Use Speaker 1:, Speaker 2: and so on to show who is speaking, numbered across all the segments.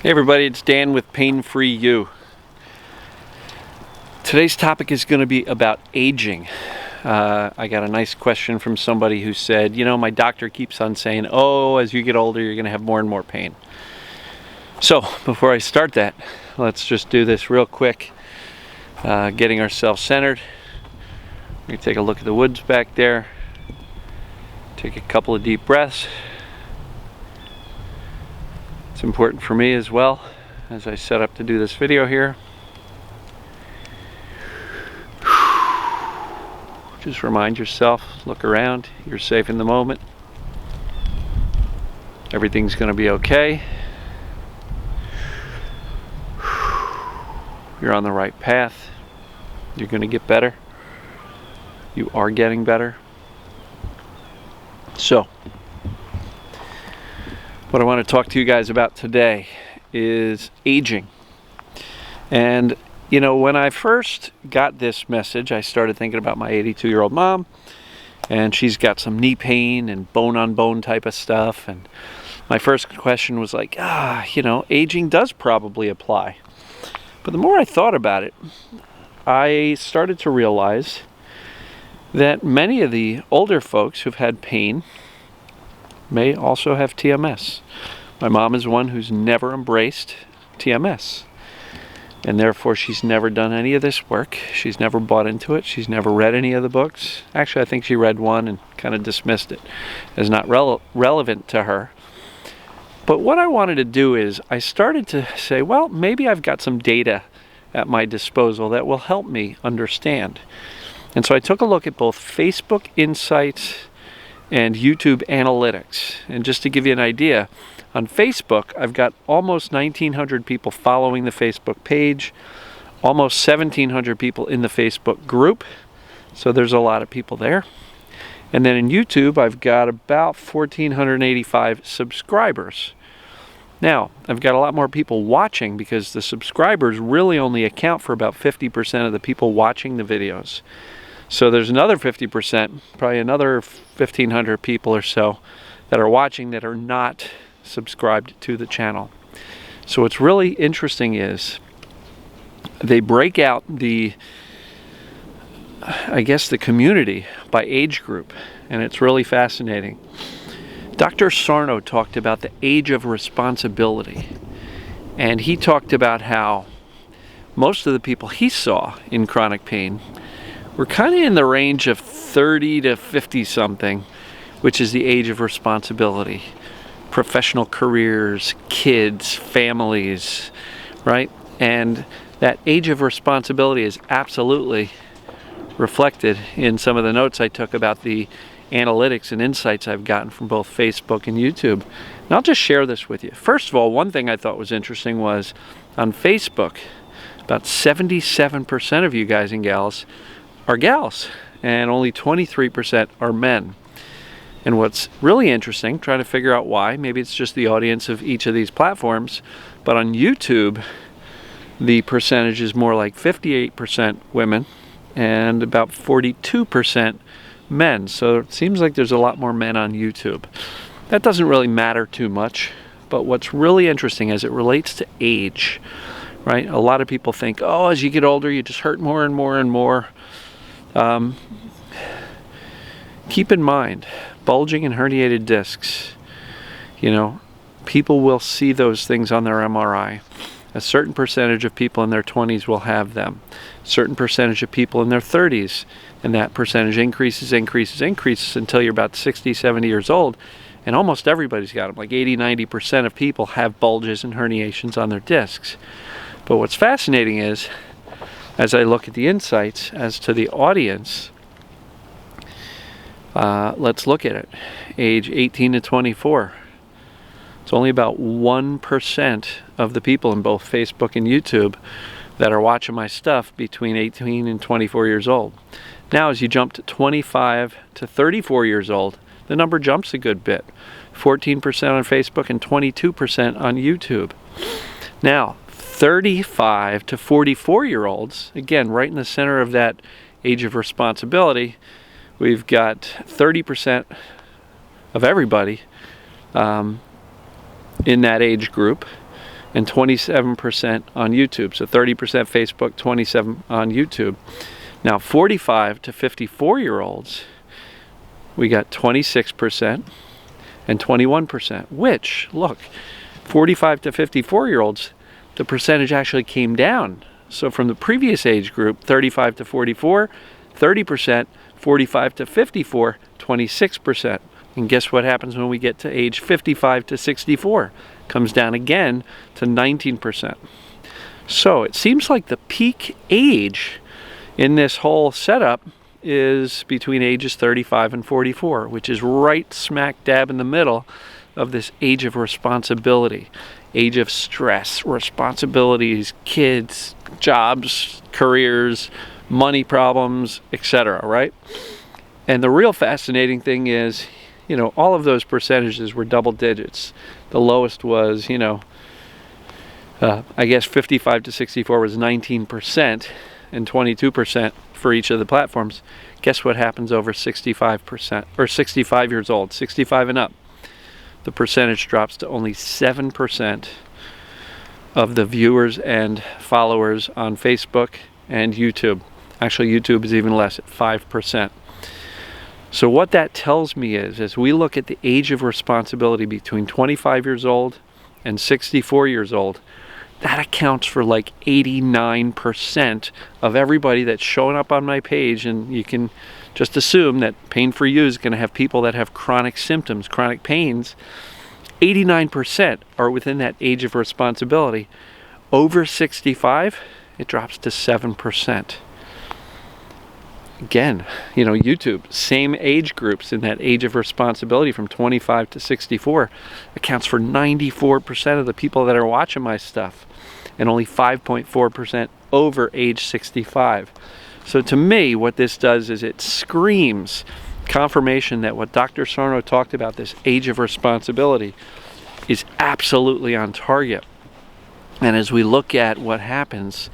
Speaker 1: Hey everybody, it's Dan with Pain Free You. Today's topic is going to be about aging. I got a nice question from somebody who said, my doctor keeps on saying, as you get older, you're going to have more and more pain. So, before I start that, let's just do this real quick. Getting ourselves centered. We're going to take a look at the woods back there. Take a couple of deep breaths. It's important for me as well as I set up to do this video here. Just remind yourself, look around, you're safe in the moment. Everything's going to be okay. You're on the right path. You're going to get better. You are getting better. So, what I want to talk to you guys about today is aging. And when I first got this message, I started thinking about my 82-year-old mom, and she's got some knee pain and bone-on-bone type of stuff. And my first question was like, aging does probably apply. But the more I thought about it, I started to realize that many of the older folks who've had pain may also have TMS. My mom is one who's never embraced TMS, and therefore she's never done any of this work. She's never bought into it. She's never read any of the books. Actually, I think she read one and kind of dismissed it as not relevant to her. But what I wanted to do is I started to say, well, maybe I've got some data at my disposal that will help me understand. And so I took a look at both Facebook Insights and YouTube Analytics. And just to give you an idea, on Facebook, I've got almost 1,900 people following the Facebook page, almost 1,700 people in the Facebook group. So there's a lot of people there. And then in YouTube, I've got about 1,485 subscribers. Now, I've got a lot more people watching because the subscribers really only account for about 50% of the people watching the videos. So there's another 50%, probably another 1,500 people or so that are watching that are not subscribed to the channel. So what's really interesting is they break out the community by age group, and it's really fascinating. Dr. Sarno talked about the age of responsibility, and he talked about how most of the people he saw in chronic pain were kind of in the range of 30 to 50 something, which is the age of responsibility. Professional careers, kids, families, right? And that age of responsibility is absolutely reflected in some of the notes I took about the analytics and insights I've gotten from both Facebook and YouTube. And I'll just share this with you. First of all, one thing I thought was interesting was on Facebook, about 77% of you guys and gals are gals, and only 23% are men. And what's really interesting, trying to figure out why, maybe it's just the audience of each of these platforms, but on YouTube, the percentage is more like 58% women and about 42% men. So it seems like there's a lot more men on YouTube. That doesn't really matter too much, but what's really interesting as it relates to age, right? A lot of people think, as you get older, you just hurt more and more and more. Keep in mind, bulging and herniated discs, people will see those things on their MRI. A certain percentage of people in their 20s will have them. A certain percentage of people in their 30s, and that percentage increases until you're about 60, 70 years old, and almost everybody's got them. Like 80, 90% of people have bulges and herniations on their discs. But what's fascinating is, as I look at the insights as to the audience, let's look at it. Age 18 to 24. It's only about 1% of the people in both Facebook and YouTube that are watching my stuff between 18 and 24 years old. Now, as you jump to 25 to 34 years old, the number jumps a good bit. 14% on Facebook and 22% on YouTube. Now, 35 to 44-year-olds, again, right in the center of that age of responsibility, we've got 30% of everybody in that age group, and 27% on YouTube. So 30% Facebook, 27% on YouTube. Now 45 to 54-year-olds, we got 26% and 21%, which, look, 45 to 54-year-olds, the percentage actually came down. So from the previous age group, 35 to 44, 30%, 45 to 54, 26%. And guess what happens when we get to age 55 to 64? Comes down again to 19%. So it seems like the peak age in this whole setup is between ages 35 and 44, which is right smack dab in the middle of this age of responsibility, age of stress, responsibilities, kids, jobs, careers, money problems, etc., right? And the real fascinating thing is, you know, all of those percentages were double digits. The lowest was, you know, I guess 55 to 64 was 19% and 22% for each of the platforms. Guess what happens over 65% or 65 years old, 65 and up? The percentage drops to only 7% of the viewers and followers on Facebook and YouTube. Actually, YouTube is even less, at 5%. So what that tells me is, as we look at the age of responsibility between 25 years old and 64 years old, that accounts for like 89% of everybody that's showing up on my page. And you can just assume that Pain for You is going to have people that have chronic symptoms, chronic pains. 89% are within that age of responsibility. Over 65, it drops to 7%. Again, you know, YouTube, same age groups in that age of responsibility from 25 to 64 accounts for 94% of the people that are watching my stuff, and only 5.4% over age 65. So to me, what this does is it screams confirmation that what Dr. Sarno talked about, this age of responsibility, is absolutely on target. And as we look at what happens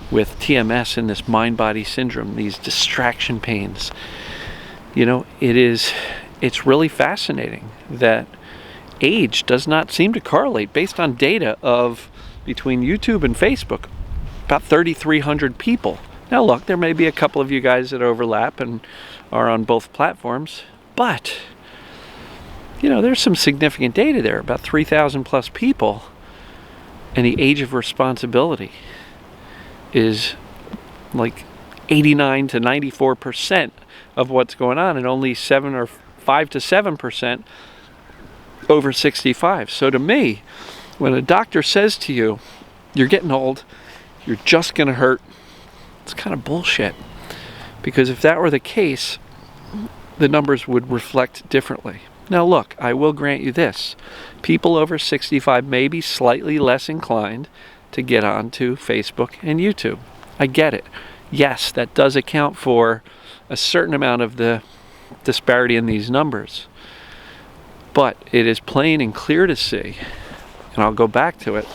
Speaker 1: with TMS and this mind-body syndrome, these distraction pains, you know, it's really fascinating that age does not seem to correlate based on data of between YouTube and Facebook, about 3,300 people. Now look, there may be a couple of you guys that overlap and are on both platforms, but you know, there's some significant data there, about 3,000 plus people, and the age of responsibility is like 89 to 94% of what's going on, and only 5 to 7% over 65. So to me, when a doctor says to you, you're getting old, you're just going to hurt, it's kind of bullshit. Because if that were the case, the numbers would reflect differently. Now look, I will grant you this. People over 65 may be slightly less inclined to get onto Facebook and YouTube. I get it. Yes, that does account for a certain amount of the disparity in these numbers. But it is plain and clear to see, and I'll go back to it.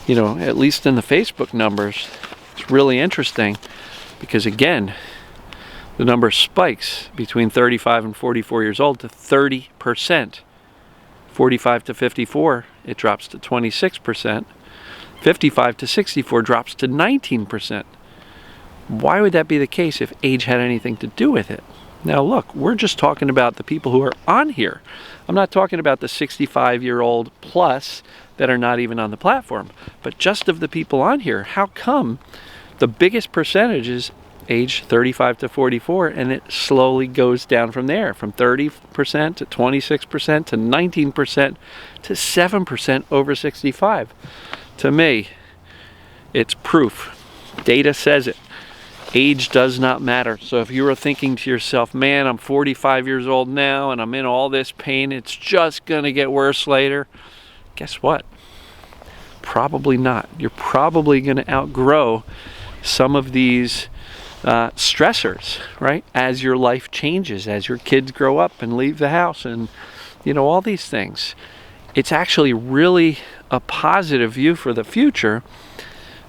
Speaker 1: You know, at least in the Facebook numbers, it's really interesting because, again, the number spikes between 35 and 44 years old to 30%. 45 to 54, it drops to 26%. 55 to 64 drops to 19%. Why would that be the case if age had anything to do with it? Now look, we're just talking about the people who are on here. I'm not talking about the 65-year-old plus that are not even on the platform, but just of the people on here. How come the biggest percentage is age 35 to 44, and it slowly goes down from there, from 30% to 26% to 19% to 7% over 65? To me, it's proof. Data says it. Age does not matter. So if you were thinking to yourself, man, I'm 45 years old now and I'm in all this pain, it's just going to get worse later, guess what? Probably not. You're probably going to outgrow some of these stressors, right? As your life changes, as your kids grow up and leave the house, and you know, all these things. It's actually really a positive view for the future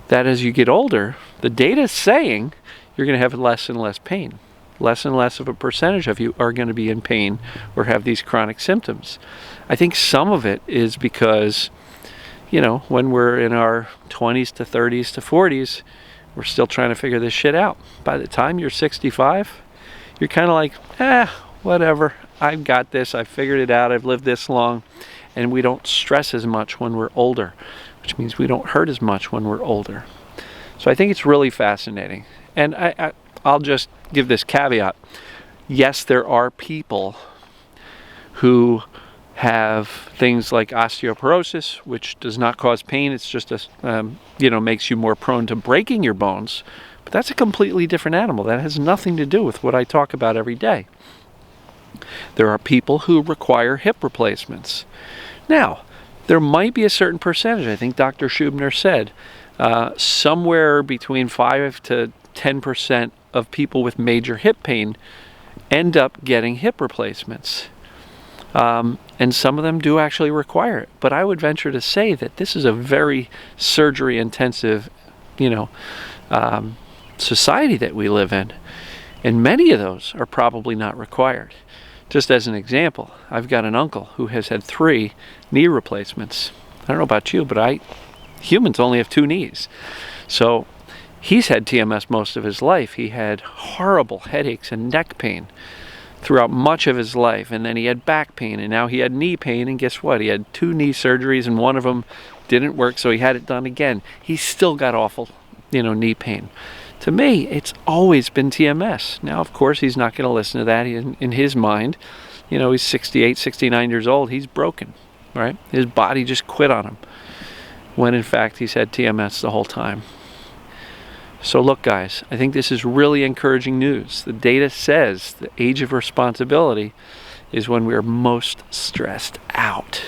Speaker 1: that as you get older, the data is saying you're going to have less and less pain. less and less of a percentage of you are going to be in pain or have these chronic symptoms. I think some of it is because, you know, when we're in our 20s to 30s to 40s, we're still trying to figure this shit out. By the time you're 65, you're kind of like, whatever, I've got this, I've figured it out, I've lived this long. And we don't stress as much when we're older, which means we don't hurt as much when we're older. So I think it's really fascinating. And I'll just give this caveat. Yes, there are people who have things like osteoporosis, which does not cause pain. It's just makes you more prone to breaking your bones. But that's a completely different animal. That has nothing to do with what I talk about every day. There are people who require hip replacements. Now, there might be a certain percentage. I think Dr. Schubner said somewhere between 5 to 10% of people with major hip pain end up getting hip replacements. And some of them do actually require it. But I would venture to say that this is a very surgery-intensive, society that we live in. And many of those are probably not required. Just as an example, I've got an uncle who has had 3 knee replacements. I don't know about you, but humans only have 2 knees. So he's had TMS most of his life. He had horrible headaches and neck pain throughout much of his life. And then he had back pain, and now he had knee pain. And guess what? He had 2 knee surgeries, and one of them didn't work, so he had it done again. He's still got awful, knee pain. To me, it's always been TMS. Now, of course, he's not going to listen to that. In his mind, he's 68, 69 years old. He's broken, right? His body just quit on him, when in fact he's had TMS the whole time. So look, guys, I think this is really encouraging news. The data says the age of responsibility is when we're most stressed out.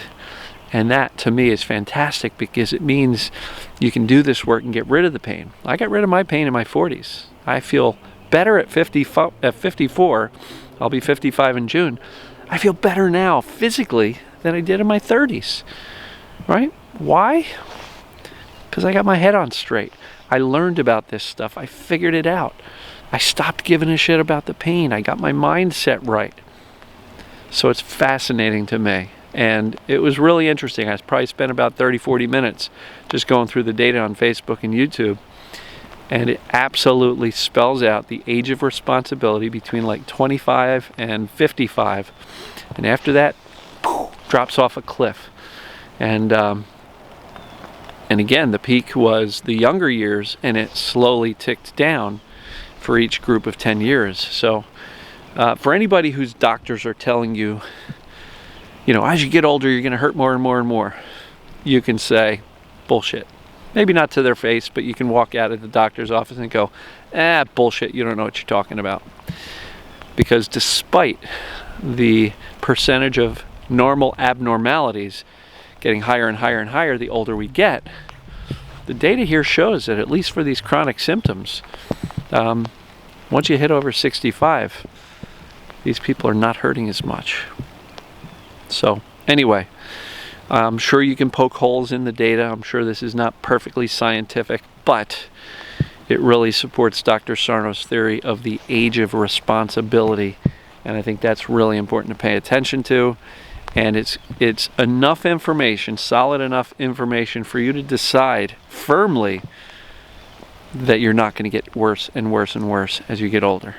Speaker 1: And that, to me, is fantastic because it means you can do this work and get rid of the pain. I got rid of my pain in my 40s. I feel better at 54. I'll be 55 in June. I feel better now physically than I did in my 30s. Right? Why? Because I got my head on straight. I learned about this stuff. I figured it out. I stopped giving a shit about the pain. I got my mindset right. So it's fascinating to me. And it was really interesting. I probably spent about 30, 40 minutes just going through the data on Facebook and YouTube. And it absolutely spells out the age of responsibility between like 25 and 55. And after that, drops off a cliff. And again, the peak was the younger years, and it slowly ticked down for each group of 10 years. So for anybody whose doctors are telling you, as you get older, you're going to hurt more and more and more, you can say, bullshit. Maybe not to their face, but you can walk out of the doctor's office and go, bullshit, you don't know what you're talking about. Because despite the percentage of normal abnormalities getting higher and higher and higher the older we get, the data here shows that at least for these chronic symptoms, once you hit over 65, these people are not hurting as much. So anyway, I'm sure you can poke holes in the data. I'm sure this is not perfectly scientific, but it really supports Dr. Sarno's theory of the age of responsibility. And I think that's really important to pay attention to. And it's enough information, solid enough information for you to decide firmly that you're not going to get worse and worse and worse as you get older.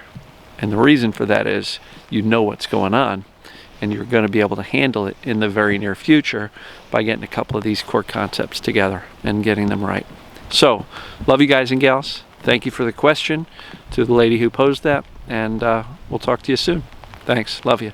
Speaker 1: And the reason for that is you know what's going on, and you're going to be able to handle it in the very near future by getting a couple of these core concepts together and getting them right. So, love you guys and gals. Thank you for the question to the lady who posed that, and we'll talk to you soon. Thanks. Love you.